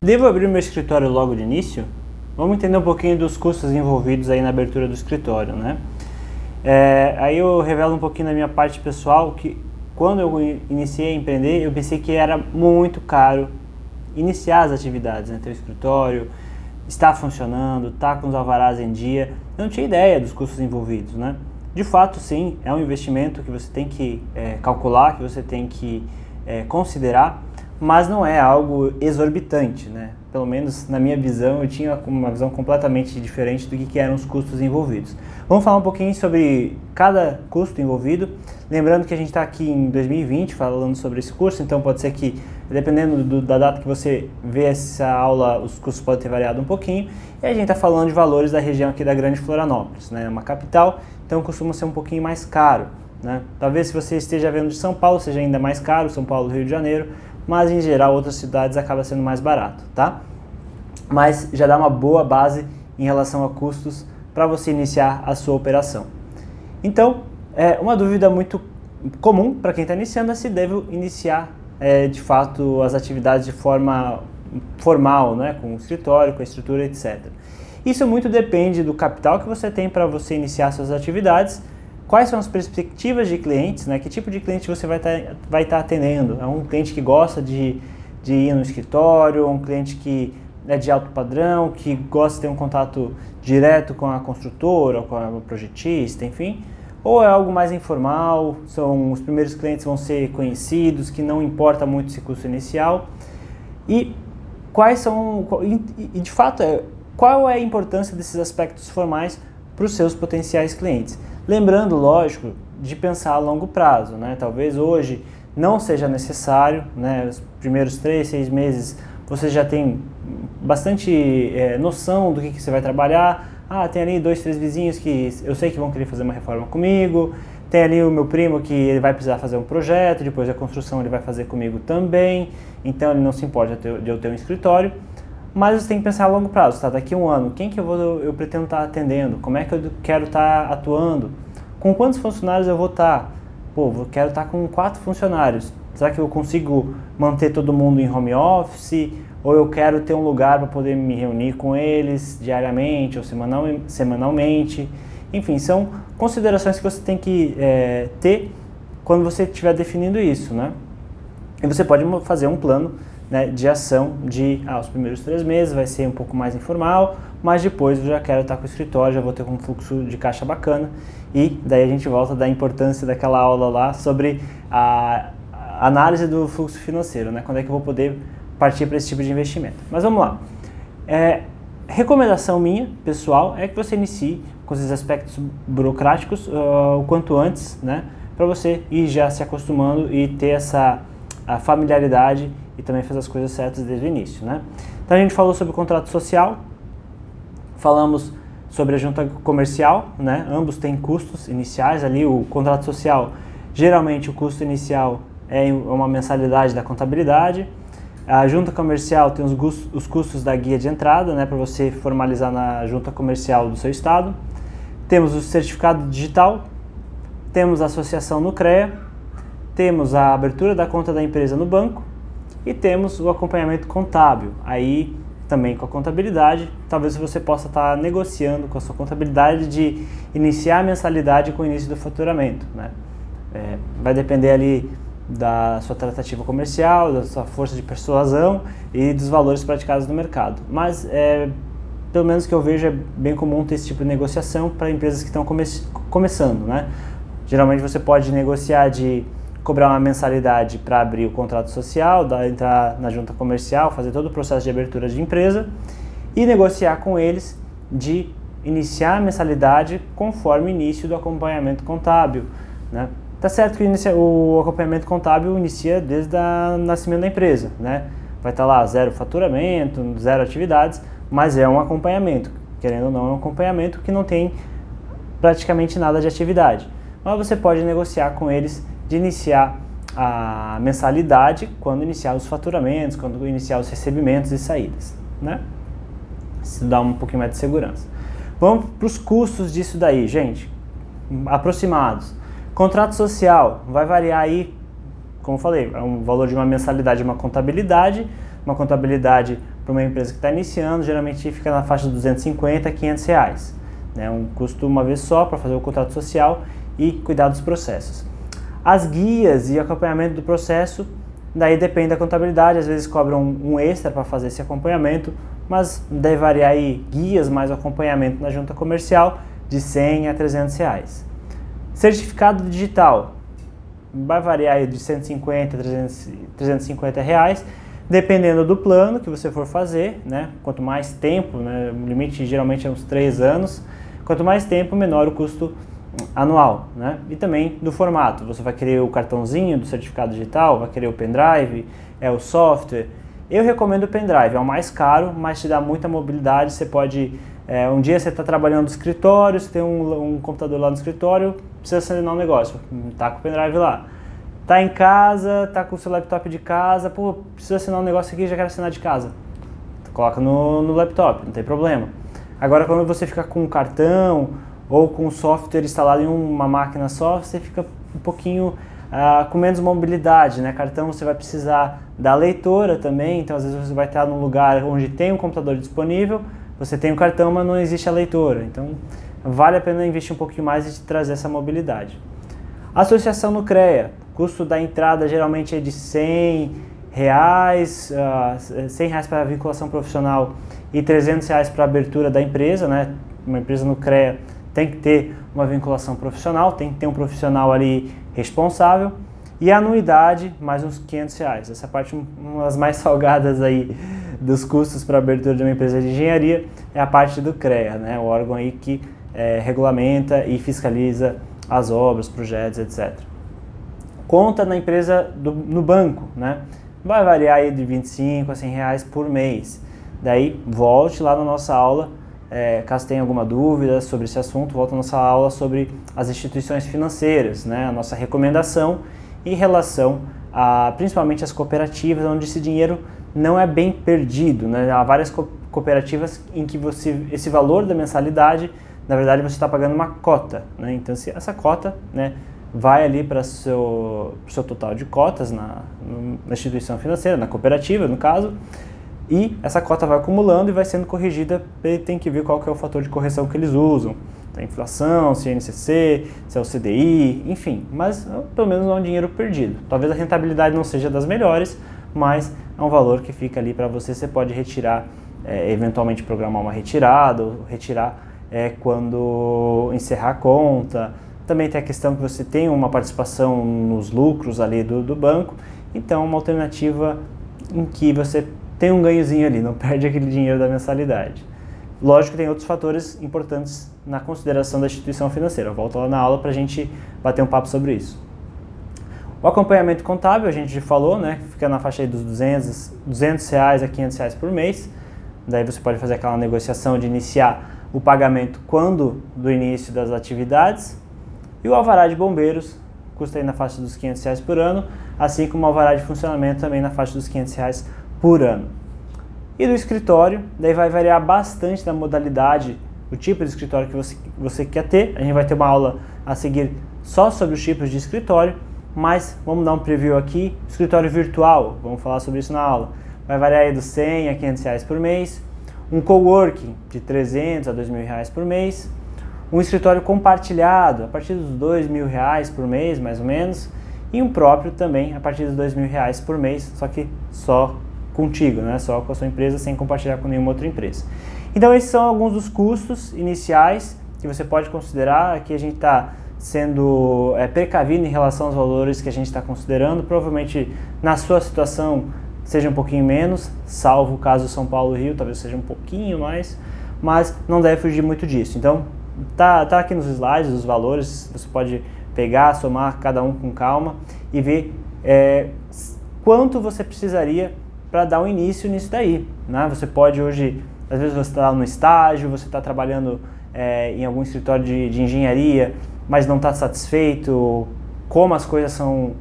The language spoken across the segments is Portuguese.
Devo abrir meu escritório logo de início? Vamos entender um pouquinho dos custos envolvidos aí na abertura do escritório, né? Aí eu revelo um pouquinho da minha parte pessoal, que quando eu iniciei a empreender, eu pensei que era muito caro iniciar as atividades, né? Ter o escritório, estar funcionando, estar com os alvarás em dia. Eu não tinha ideia dos custos envolvidos, né? De fato, sim, é um investimento que você tem que calcular, que você tem que considerar, mas não é algo exorbitante, né? Pelo menos na minha visão, eu tinha uma visão completamente diferente do que eram os custos envolvidos. Vamos falar um pouquinho sobre cada custo envolvido, lembrando que a gente está aqui em 2020 falando sobre esse curso, então pode ser que, dependendo da data que você vê essa aula, os custos podem ter variado um pouquinho, e a gente está falando de valores da região aqui da Grande Florianópolis, né? Uma capital, então costuma ser um pouquinho mais caro, né? Talvez se você esteja vendo de São Paulo, seja ainda mais caro, São Paulo, Rio de Janeiro, mas em geral outras cidades acaba sendo mais barato, tá? Mas já dá uma boa base em relação a custos para você iniciar a sua operação. Então, uma dúvida muito comum para quem está iniciando é se deve iniciar de fato as atividades de forma formal, né? Com o escritório, com a estrutura, etc. Isso muito depende do capital que você tem para você iniciar suas atividades. Quais são as perspectivas de clientes, né? Que tipo de cliente você vai estar atendendo? É um cliente que gosta de ir no escritório, um cliente que é de alto padrão, que gosta de ter um contato direto com a construtora, com a projetista, enfim? Ou é algo mais informal, os primeiros clientes vão ser conhecidos, que não importa muito esse custo inicial? E de fato, qual é a importância desses aspectos formais para os seus potenciais clientes? Lembrando, lógico, de pensar a longo prazo, né? Talvez hoje não seja necessário, né? Os primeiros 3, 6 meses você já tem bastante noção do que você vai trabalhar. Tem ali 2, 3 vizinhos que eu sei que vão querer fazer uma reforma comigo, tem ali o meu primo que ele vai precisar fazer um projeto, depois da construção ele vai fazer comigo também, então ele não se importa de eu ter um escritório. Mas você tem que pensar a longo prazo, tá? Daqui a um ano, quem que eu pretendo estar atendendo? Como é que eu quero estar atuando? Com quantos funcionários eu vou estar? Eu quero estar com 4 funcionários. Será que eu consigo manter todo mundo em home office? Ou eu quero ter um lugar para poder me reunir com eles diariamente ou semanalmente? Enfim, são considerações que você tem que ter quando você estiver definindo isso, né? E você pode fazer um plano, né, de ação os primeiros 3 meses vai ser um pouco mais informal, mas depois eu já quero estar com o escritório, já vou ter um fluxo de caixa bacana, e daí a gente volta da importância daquela aula lá sobre a análise do fluxo financeiro, né, quando é que eu vou poder partir para esse tipo de investimento. Mas vamos lá. Recomendação minha, pessoal, é que você inicie com esses aspectos burocráticos o quanto antes, né, para você ir já se acostumando e ter a familiaridade e também fazer as coisas certas desde o início, né? Então a gente falou sobre o contrato social, falamos sobre a junta comercial, né? Ambos têm custos iniciais ali. O contrato social, geralmente o custo inicial é uma mensalidade da contabilidade. A junta comercial tem os custos da guia de entrada, né? Para você formalizar na junta comercial do seu estado. Temos o certificado digital, temos a associação no CREA, temos a abertura da conta da empresa no banco e temos o acompanhamento contábil. Aí também com a contabilidade, talvez você possa estar negociando com a sua contabilidade de iniciar a mensalidade com o início do faturamento, né? Vai depender ali da sua tratativa comercial, da sua força de persuasão e dos valores praticados no mercado. Mas pelo menos que eu vejo, é bem comum ter esse tipo de negociação para empresas que estão começando, né? Geralmente você pode negociar de cobrar uma mensalidade para abrir o contrato social, entrar na junta comercial, fazer todo o processo de abertura de empresa e negociar com eles de iniciar a mensalidade conforme o início do acompanhamento contábil, né? Tá certo que o acompanhamento contábil inicia desde o nascimento da empresa, né? Vai estar lá 0 faturamento, 0 atividades, mas é um acompanhamento, querendo ou não, é um acompanhamento que não tem praticamente nada de atividade. Mas você pode negociar com eles de iniciar a mensalidade quando iniciar os faturamentos, quando iniciar os recebimentos e saídas, né? Isso dá um pouquinho mais de segurança. Vamos para os custos disso daí, gente, aproximados. Contrato social vai variar aí, como eu falei, é um valor de uma mensalidade, uma contabilidade para uma empresa que está iniciando, geralmente fica na faixa de 250 a 500 reais. Né? Um custo uma vez só para fazer o contrato social e cuidar dos processos. As guias e acompanhamento do processo, daí depende da contabilidade, às vezes cobram um extra para fazer esse acompanhamento, mas deve variar aí guias mais acompanhamento na junta comercial de 100 a 300 reais. Certificado digital, vai variar aí de 150 a 350 reais, dependendo do plano que você for fazer, né? Quanto mais tempo, né? O limite geralmente é uns 3 anos, quanto mais tempo, menor o custo anual, né? E também do formato, você vai querer o cartãozinho do certificado digital, vai querer o pendrive, o software. Eu recomendo o pendrive, é o mais caro, mas te dá muita mobilidade. Você pode, um dia você está trabalhando no escritório, você tem um computador lá no escritório, precisa assinar um negócio, tá com o pendrive lá. Tá em casa, tá com o seu laptop de casa, pô, precisa assinar um negócio aqui, já quero assinar de casa. Coloca no laptop, não tem problema. Agora, quando você fica com um cartão ou com um software instalado em uma máquina só, você fica um pouquinho com menos mobilidade, né? Cartão você vai precisar da leitora também, então às vezes você vai estar num lugar onde tem um computador disponível, você tem o cartão, mas não existe a leitora. Então, vale a pena investir um pouquinho mais e te trazer essa mobilidade. Associação no CREA, custo da entrada geralmente é de R$100, R$100 para a vinculação profissional e R$300 para a abertura da empresa, né? Uma empresa no CREA tem que ter uma vinculação profissional, tem que ter um profissional ali responsável, e a anuidade mais uns R$500. Essa parte, uma das mais salgadas aí dos custos para a abertura de uma empresa de engenharia, é a parte do CREA, né? O órgão aí que regulamenta e fiscaliza as obras, projetos, etc. Conta na empresa no banco, né? Vai variar aí de R$25 a R$100 por mês. Daí volte lá na nossa aula, caso tenha alguma dúvida sobre esse assunto, volta na nossa aula sobre as instituições financeiras, né? A nossa recomendação em relação a principalmente as cooperativas, onde esse dinheiro não é bem perdido, né? Há várias cooperativas em que esse valor da mensalidade, na verdade, você está pagando uma cota, né? Então, se essa cota, né, vai ali para o seu total de cotas na instituição financeira, na cooperativa, no caso, e essa cota vai acumulando e vai sendo corrigida, e tem que ver qual que é o fator de correção que eles usam. A inflação, se é INCC, se é o CDI, enfim, mas pelo menos não é um dinheiro perdido. Talvez a rentabilidade não seja das melhores, mas é um valor que fica ali para você. Você pode retirar, eventualmente programar uma retirada, ou retirar quando encerrar a conta. Também tem a questão que você tem uma participação nos lucros ali do banco, então uma alternativa em que você tem um ganhozinho ali, não perde aquele dinheiro da mensalidade. Lógico que tem outros fatores importantes na consideração da instituição financeira. Eu volto lá na aula para a gente bater um papo sobre isso. O acompanhamento contábil, a gente já falou, né? Fica na faixa aí dos R$200 a R$500 por mês. Daí você pode fazer aquela negociação de iniciar o pagamento quando do início das atividades. E o alvará de bombeiros custa aí na faixa dos R$500 por ano, assim como o alvará de funcionamento também na faixa dos R$500 por ano. E do escritório, daí vai variar bastante da modalidade, o tipo de escritório que você quer ter. A gente vai ter uma aula a seguir só sobre os tipos de escritório, mas vamos dar um preview aqui. Escritório virtual, vamos falar sobre isso na aula. Vai variar aí dos R$100 a R$500 por mês. Um coworking de R$300 a R$2.000 por mês. Um escritório compartilhado a partir dos R$2.000 por mês, mais ou menos. E um próprio também a partir dos R$2.000 por mês, só que só contigo, né? Só com a sua empresa, sem compartilhar com nenhuma outra empresa. Então esses são alguns dos custos iniciais que você pode considerar. Aqui a gente está sendo precavido em relação aos valores que a gente está considerando. Provavelmente na sua situação seja um pouquinho menos, salvo o caso São Paulo e Rio, talvez seja um pouquinho mais, mas não deve fugir muito disso. Então tá aqui nos slides os valores, você pode pegar, somar cada um com calma e ver quanto você precisaria para dar um início nisso daí, né? Você pode hoje, às vezes você está no estágio, você está trabalhando em algum escritório de engenharia, mas não está satisfeito como as coisas são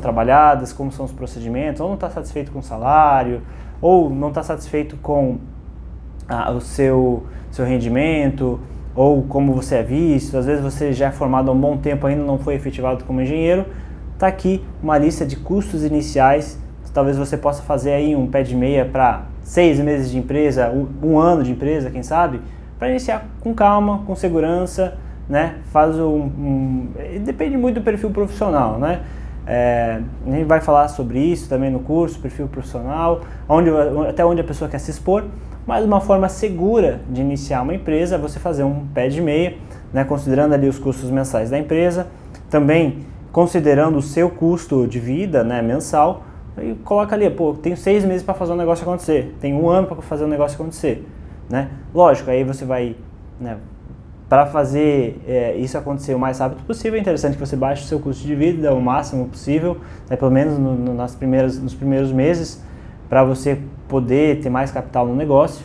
trabalhadas, como são os procedimentos, ou não está satisfeito com o salário, ou não está satisfeito com o seu rendimento, ou como você é visto. Às vezes você já é formado há um bom tempo, ainda não foi efetivado como engenheiro. Está aqui uma lista de custos iniciais. Você talvez você possa fazer aí um pé de meia para 6 meses de empresa, um ano de empresa, quem sabe, para iniciar com calma, com segurança, né? Depende muito do perfil profissional, né? A gente vai falar sobre isso também no curso, perfil profissional, até onde a pessoa quer se expor, mas uma forma segura de iniciar uma empresa é você fazer um pé de meia, né? Considerando ali os custos mensais da empresa, também considerando o seu custo de vida, né, mensal, e coloca ali, pô, tenho 6 meses para fazer um negócio acontecer, tenho 1 ano para fazer um negócio acontecer, né? Lógico, aí você vai, né, para fazer isso acontecer o mais rápido possível, é interessante que você baixe o seu custo de vida o máximo possível, né, pelo menos nos primeiros meses, para você poder ter mais capital no negócio.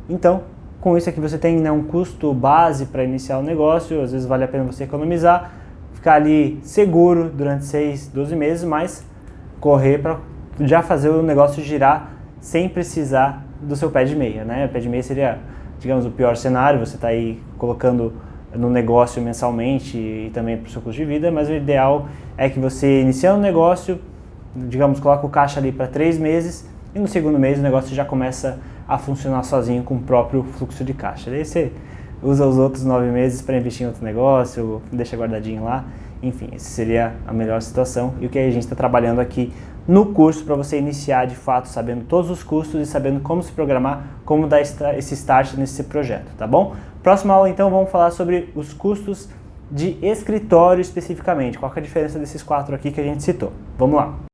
Então, com isso aqui você tem, né, um custo base para iniciar o negócio, às vezes vale a pena você economizar, ficar ali seguro durante 6, 12 meses, mas correr para já fazer o negócio girar sem precisar do seu pé de meia, né? O pé de meia seria, digamos, o pior cenário, você está aí colocando no negócio mensalmente e também para o seu custo de vida, mas o ideal é que você, iniciando o negócio, digamos, coloca o caixa ali para 3 meses e no segundo mês o negócio já começa a funcionar sozinho com o próprio fluxo de caixa. Daí você usa os outros 9 meses para investir em outro negócio, deixa guardadinho lá, enfim, essa seria a melhor situação e o que a gente está trabalhando aqui no curso para você iniciar de fato sabendo todos os custos e sabendo como se programar, como dar esse start nesse projeto, tá bom? Próxima aula então vamos falar sobre os custos de escritório especificamente, qual que é a diferença desses 4 aqui que a gente citou. Vamos lá!